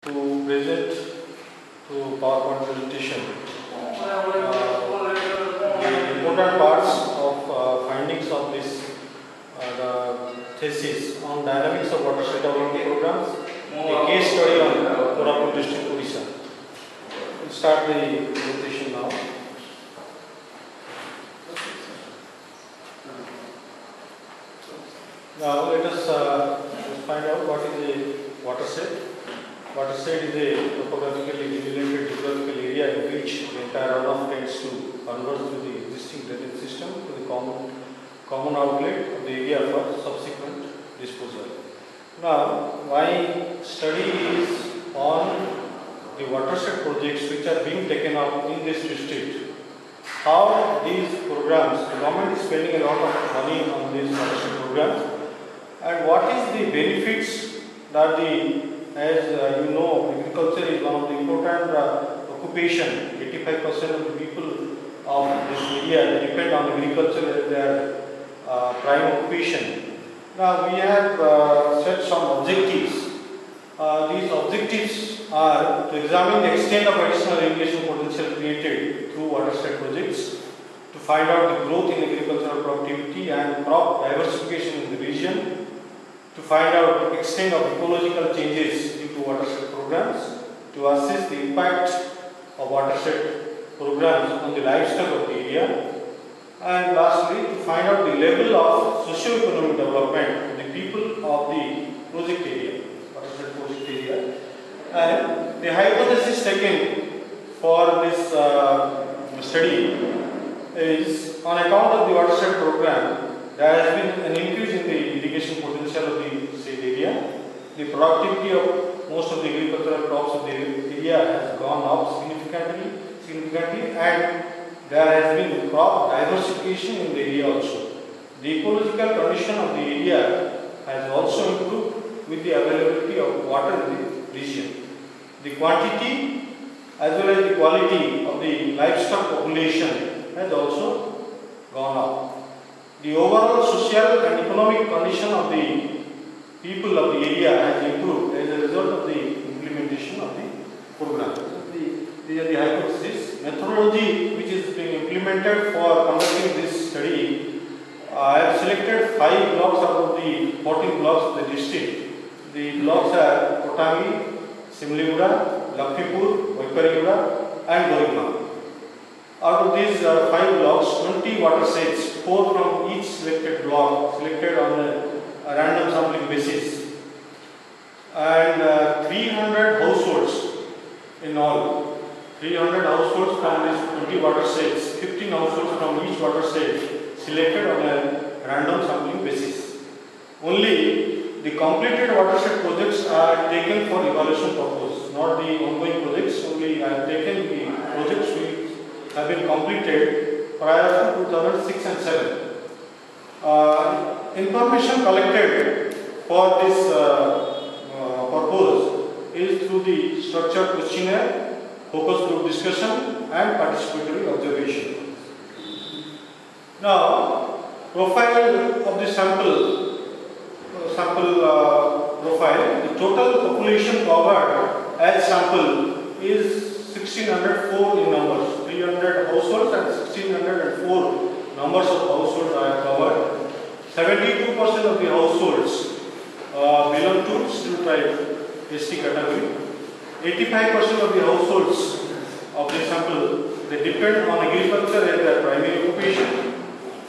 to present to PowerPoint presentation the important parts of findings of this the thesis on dynamics of watershed development programs, a case study on Koraput district, Odisha. We'll start the presentation now. Now let us find out what is a watershed. Watershed is a topographically delineated geographical area in which the entire runoff tends to converge to the existing drainage system to the common outlet of the area for subsequent disposal. Now, my study is on the watershed projects which are being taken up in this district. How these programs, the government is spending a lot of money on these watershed programs, and what is the benefits that as you know, agriculture is one of the important occupation. 85% of the people of this area depend on agriculture as their prime occupation. Now we have set some objectives. These objectives are to examine the extent of additional irrigation potential created through watershed projects, to find out the growth in agricultural productivity and crop diversification in the region, to find out the extent of ecological changes due to watershed programs, to assess the impact of watershed programs on the livestock of the area, and lastly to find out the level of socio-economic development of the people of the project area, watershed project area. And the hypothesis taken for this study is, on account of the watershed program, there has been an increase in the irrigation potential of the said area. The productivity of most of the agricultural crops of the area has gone up significantly, and there has been crop diversification in the area also. The ecological condition of the area has also improved with the availability of water in the region. The quantity as well as the quality of the livestock population has also gone up. The overall social and economic condition of the people of the area has improved as a result of the implementation of the program. These are the hypotheses. Methodology which is being implemented for conducting this study, I have selected 5 blocks out of the 14 blocks of the district. The blocks are Kotangi, Simligura, Lakshmipur, Vaikarigura and Gorigma. Out of these 5 blocks, 20 watersheds, 4 from each selected block, selected on a random sampling basis, and 300 households in all. 300 households from these 20 watersheds, 15 households from each watershed, selected on a random sampling basis. Only the completed watershed projects are taken for evaluation purpose, not the ongoing projects. Only I have taken the projects which have been completed prior to 2006 and 7. Information collected for this purpose is through the structured questionnaire, focus group discussion and participatory observation. Now, profile of the sample profile, the total population covered as sample is 1604 in numbers. 300 households and 1604 numbers of households are covered. 72% of the households belong to scheduled tribe ST category. 85% of the households of the sample, they depend on agriculture as their primary occupation.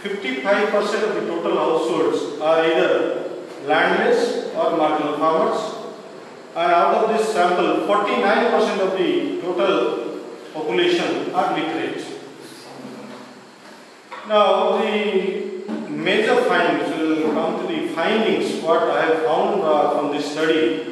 55% of the total households are either landless or marginal farmers. And out of this sample, 49% of the total population are literate. Now, the major findings, will come to the findings what I have found from this study.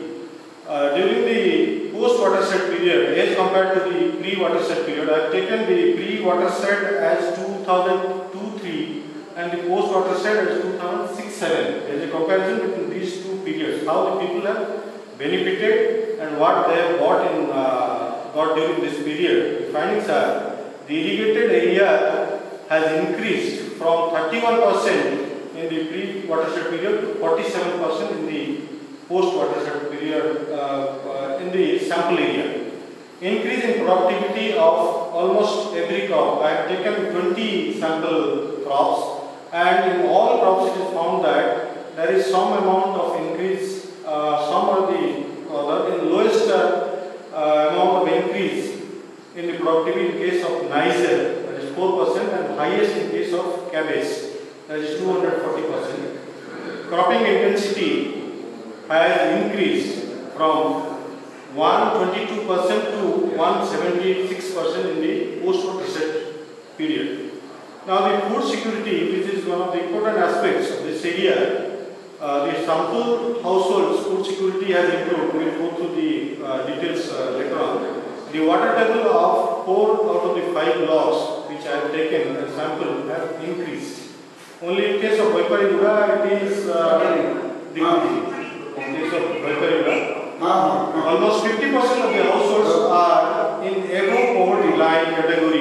During the post-watershed period, as compared to the pre-watershed period, I have taken the pre-watershed as 2002-03 and the post-watershed as 2006-07 as a comparison between these two periods. How the people have benefited and what they have got during this period. The findings are, the irrigated area has increased from 31% in the pre-watershed period to 47% in the post-watershed period. In the sample area. Increase in productivity of almost every crop. I have taken 20 sample crops, and in all crops it is found that there is some amount of increase, some or the other, in lowest amount of increase in the productivity in case of Niger, that is 4%, and highest in case of cabbage, that is 240%. Cropping intensity has increased from 122% to 176% in the post-watershed period. Now, the food security, which is one of the important aspects of this area, the sample households food security has improved. We will go through the details later on. The water table of 4 out of the 5 blocks which I have taken as sample have increased. Only in case of Vaipariura it is decreasing. In case of Vaipariura, almost 50% of the households are in above poverty line category.